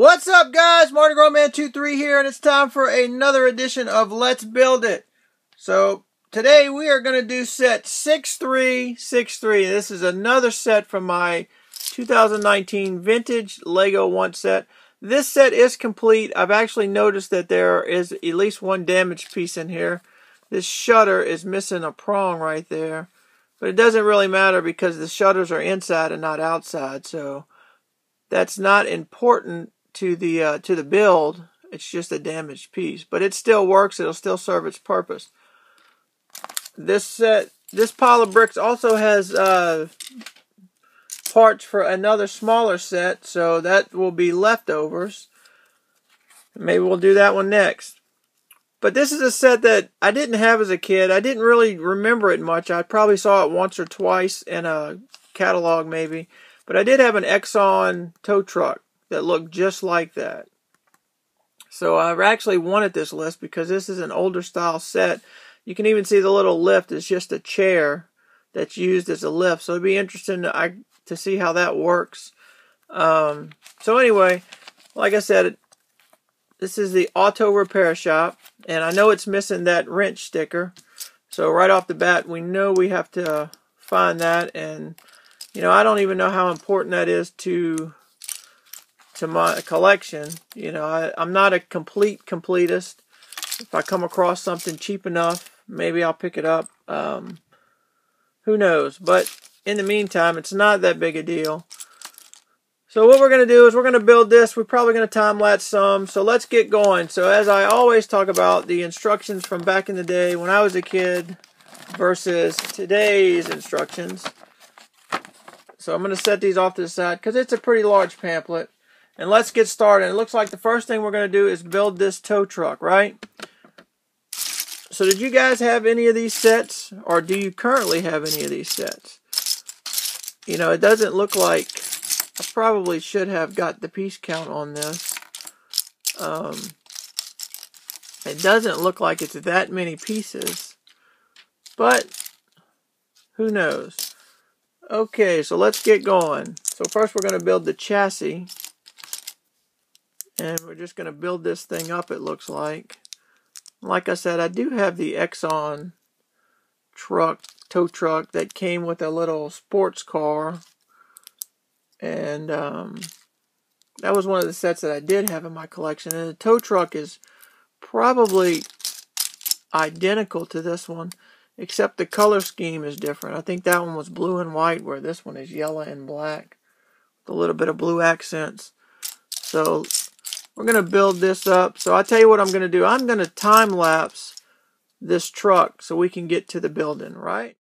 What's up, guys? Marty Man23 here, and it's time for another edition of Let's Build It. So today we are going to do set 6363. This is another set from my 2019 vintage Lego one set. This set is complete. I've actually noticed that there is at least one damaged piece in here. This shutter is missing a prong right there, but it doesn't really matter because the shutters are inside and not outside, so that's not important to the build. It's just a damaged piece, but it still works. It'll still serve its purpose. This pile of bricks also has parts for another smaller set, so that will be leftovers. Maybe we'll do that one next. But this is a set that I didn't have as a kid. I didn't really remember it much. I probably saw it once or twice in a catalog maybe. But I did have an Exxon tow truck that looked just like that. So I've actually wanted this list because this is an older style set. You can even see the little lift is just a chair that's used as a lift. So it'd be interesting to see how that works. So anyway, like I said, this is the auto repair shop. And I know it's missing that wrench sticker. So right off the bat, we know we have to find that. And you know, I don't even know how important that is to my collection. You know, I'm not a completist. If I come across something cheap enough, maybe I'll pick it up. Who knows? But in the meantime, it's not that big a deal. So what we're going to do is we're going to build this. We're probably going to time-lapse some. So let's get going. So as I always talk about the instructions from back in the day when I was a kid versus today's instructions. So I'm going to set these off to the side because it's a pretty large pamphlet. And let's get started. It looks like the first thing we're going to do is build this tow truck, right? So did you guys have any of these sets? Or do you currently have any of these sets? You know, it doesn't look like... I probably should have got the piece count on this. It doesn't look like it's that many pieces. But who knows? Okay, so let's get going. So first we're going to build the chassis. And we're just going to build this thing up, it looks like. Like I said, I do have the Exxon tow truck that came with a little sports car. And that was one of the sets that I did have in my collection. And the tow truck is probably identical to this one, except the color scheme is different. I think that one was blue and white, where this one is yellow and black with a little bit of blue accents. So we're going to build this up. So I'll tell you what I'm going to do. I'm going to time-lapse this truck so we can get to the building, right?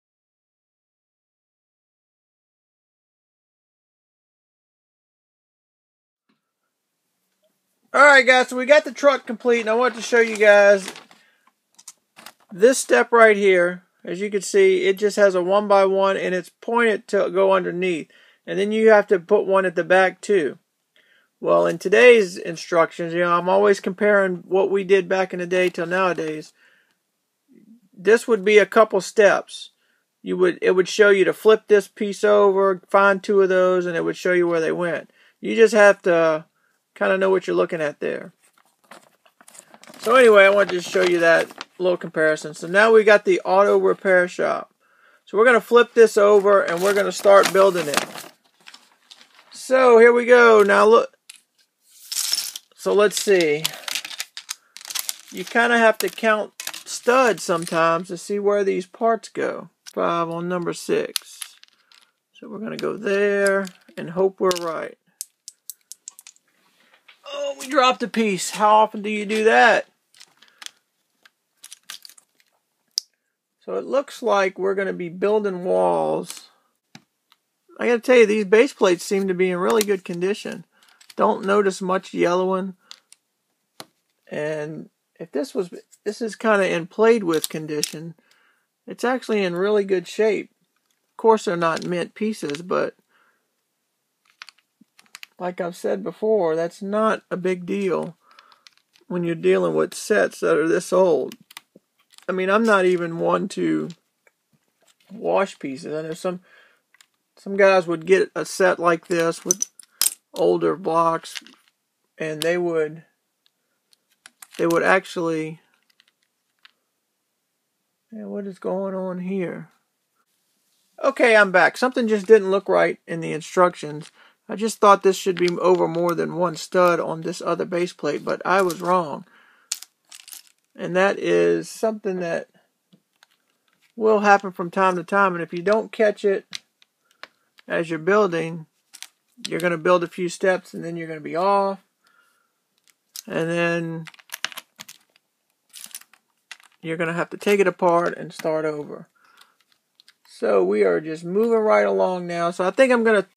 Alright guys, so we got the truck complete, and I want to show you guys this step right here. As you can see, it just has a 1x1 and it's pointed to go underneath. And then you have to put one at the back too. Well, in today's instructions, you know, I'm always comparing what we did back in the day till nowadays. This would be a couple steps. It would show you to flip this piece over, find two of those, and it would show you where they went. You just have to kind of know what you're looking at there. So anyway, I wanted to show you that little comparison. So now we got the auto repair shop. So we're going to flip this over and we're going to start building it. So here we go. Now look. So let's see. You kind of have to count studs sometimes to see where these parts go. 5 on number 6. So we're going to go there and hope we're right. Oh, we dropped a piece. How often do you do that? So it looks like we're going to be building walls. I got to tell you, these base plates seem to be in really good condition. Don't notice much yellowing. And if this is kind of in played with condition, it's actually in really good shape. Of course, they're not mint pieces, but like I've said before, that's not a big deal when you're dealing with sets that are this old. I mean, I'm not even one to wash pieces. I know some guys would get a set like this with older blocks and they would actually, yeah, what is going on here? Okay, I'm back. Something just didn't look right in the instructions. I just thought this should be over more than one stud on this other base plate, but I was wrong. And that is something that will happen from time to time. And if you don't catch it as you're building, you're going to build a few steps and then you're going to be off. And then you're going to have to take it apart and start over. So we are just moving right along now. So I think I'm going to...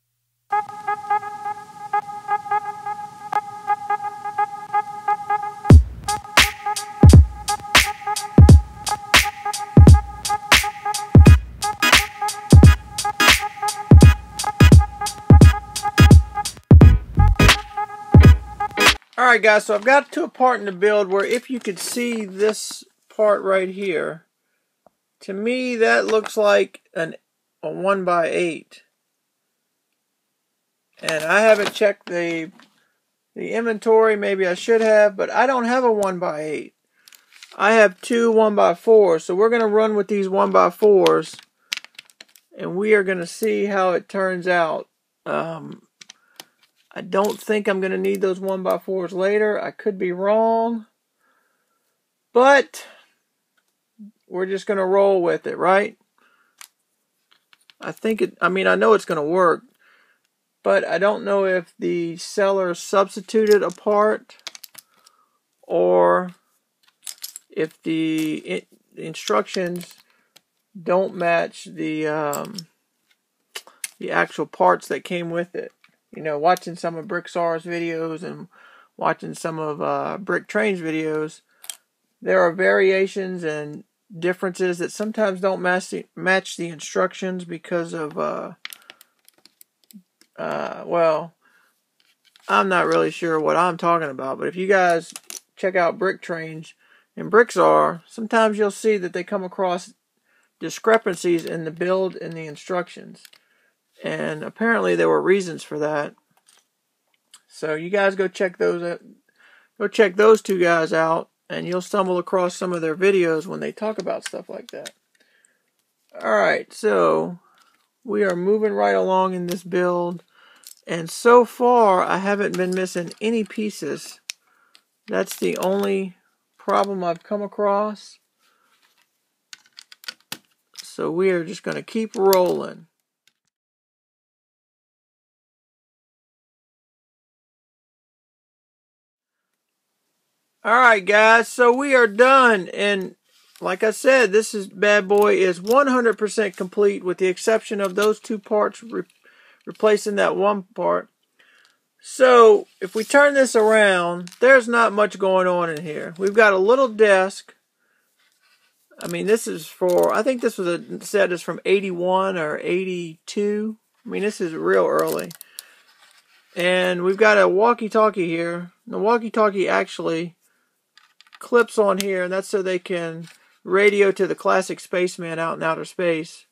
Alright guys, so I've got to a part in the build where if you could see this part right here, to me that looks like a 1x8. And I haven't checked the inventory, maybe I should have, but I don't have a 1x8. I have two 1x4s, so we're going to run with these 1x4s, and we are going to see how it turns out. I don't think I'm going to need those 1x4s later. I could be wrong, but we're just going to roll with it, right? I know it's going to work, but I don't know if the seller substituted a part or if the instructions don't match the actual parts that came with it. You know, watching some of Bricksar's videos and watching some of Brick Train's videos, there are variations and differences that sometimes don't match the instructions because of, well, I'm not really sure what I'm talking about, but if you guys check out Brick Train's and Bricksar, sometimes you'll see that they come across discrepancies in the build and the instructions. And apparently there were reasons for that. So you guys go check those two guys out, and you'll stumble across some of their videos when they talk about stuff like that. Alright, so we are moving right along in this build. And so far, I haven't been missing any pieces. That's the only problem I've come across. So we are just going to keep rolling. Alright guys, so we are done, and like I said, this bad boy is 100% complete with the exception of those two parts replacing that one part. So if we turn this around, there's not much going on in here. We've got a little desk. I mean, this is I think this was a set is from 81 or 82. I mean, this is real early. And we've got a walkie-talkie here. The walkie-talkie actually clips on here, and that's so they can radio to the classic spaceman out in outer space.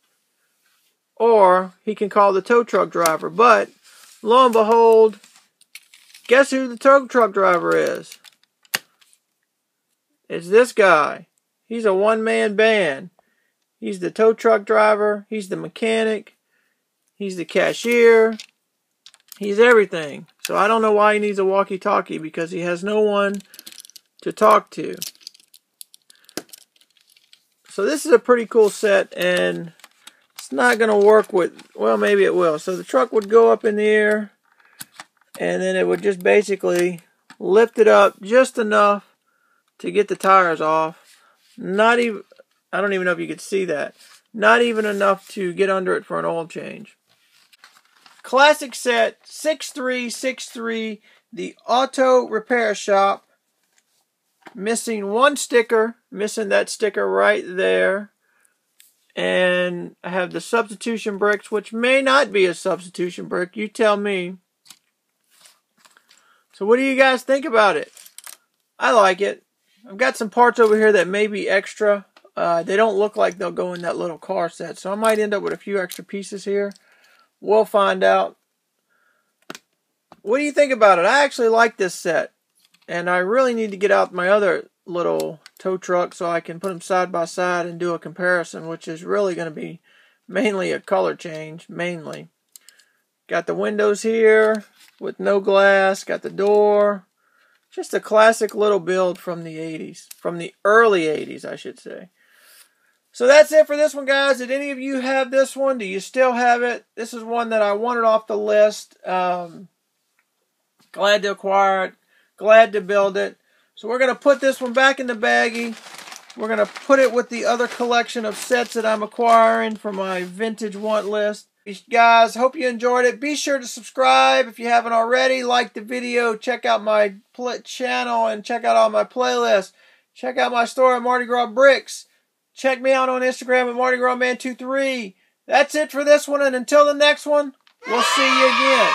Or he can call the tow truck driver. But lo and behold, guess who the tow truck driver is? It's this guy. He's a one-man band. He's the tow truck driver. He's the mechanic. He's the cashier. He's everything. So I don't know why he needs a walkie-talkie, because he has no one to talk to. So this is a pretty cool set, and it's not going to work with, well, maybe it will. So the truck would go up in the air, and then it would just basically lift it up just enough to get the tires off. Not even, I don't even know if you could see that. Not even enough to get under it for an oil change. Classic set, 6363, the Auto Repair Shop. Missing one sticker, missing that sticker right there. And I have the substitution bricks, which may not be a substitution brick. You tell me. So what do you guys think about it? I like it. I've got some parts over here that may be extra. They don't look like they'll go in that little car set. So I might end up with a few extra pieces here. We'll find out. What do you think about it? I actually like this set. And I really need to get out my other little tow truck so I can put them side by side and do a comparison, which is really going to be mainly a color change, mainly. Got the windows here with no glass, got the door. Just a classic little build from the 80s, from the early 80s, I should say. So that's it for this one, guys. Did any of you have this one? Do you still have it? This is one that I wanted off the list. Glad to acquire it. Glad to build it. So we're going to put this one back in the baggie. We're going to put it with the other collection of sets that I'm acquiring for my vintage want list. Guys, hope you enjoyed it. Be sure to subscribe if you haven't already. Like the video. Check out my channel and check out all my playlists. Check out my store at Mardi Gras Bricks. Check me out on Instagram at Mardi Gras Man 23. That's it for this one, and until the next one, we'll see you again.